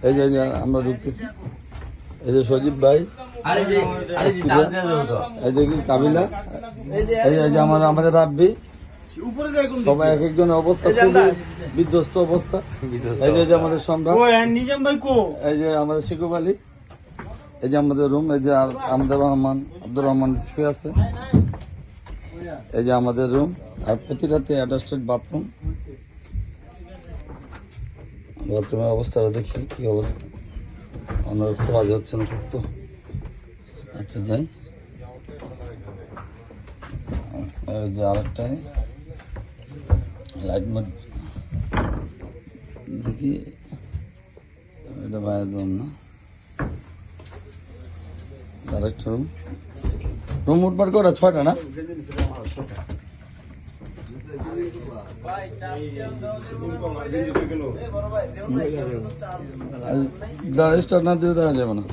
এই যে আমরা ঢুকতেছি, এই যে সজীব ভাই, এই দেখি কাবিলা, এই যে আমাদের রাব্বি, সবাই এক একজনের অবস্থা খুবই বিধ্বস্ত অবস্থা। এই যে আমাদের সম্রাট, এই যে আমাদের শিকুব আলী, এই যে আমাদের রুম, এই যে আমাদের আব্দুর রহমান শুয়ে আছে, এই যে আমাদের রুম। আর প্রতি রাতে অ্যাটাচড বাথরুম। বাথরুমের অবস্থাটা দেখি কি অবস্থা, আমার খোলা যাচ্ছে না সব তো। আচ্ছা যাই, এই যে আরেকটাই লাইট মোড দেখি, এটা বাইরের রুম না, আরেকটা রুম। রুম উঠবার করে 6টা না? স্টার্ট না দিলে দেখা যাবে না।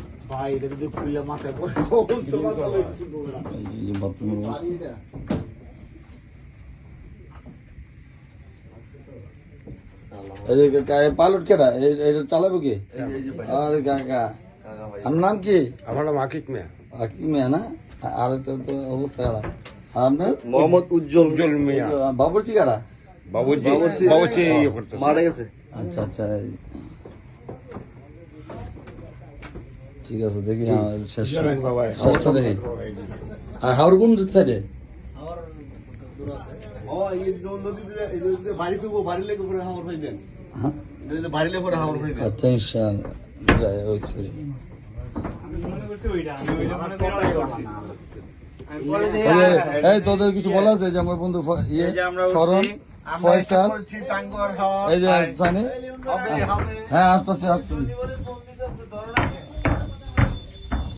পাইলট কেটা এটা চালাবো কি? আরে কাকা, আমার নাম কি? আমার নাম আকিক মিয়া। আকিক মিয়া না? আর এটা তো অবস্থা খারাপ। আর আপনার? মোহাম্মদ উজ্জ্বল মিয়া। বাবুর্চি কাটা? বাবুর্চি মারা গেছে। আচ্ছা আচ্ছা, ঠিক আছে দেখি শেষটা দেখি। আর হাওড় কোন সাইডে? আচ্ছা ইনশাআল্লাহ যাই হয়েছে। এই তোদের কিছু বলা আছে? যে আমার বন্ধু শরণ, ফয়সাল, এই যে সানি, হ্যাঁ আসতেছি।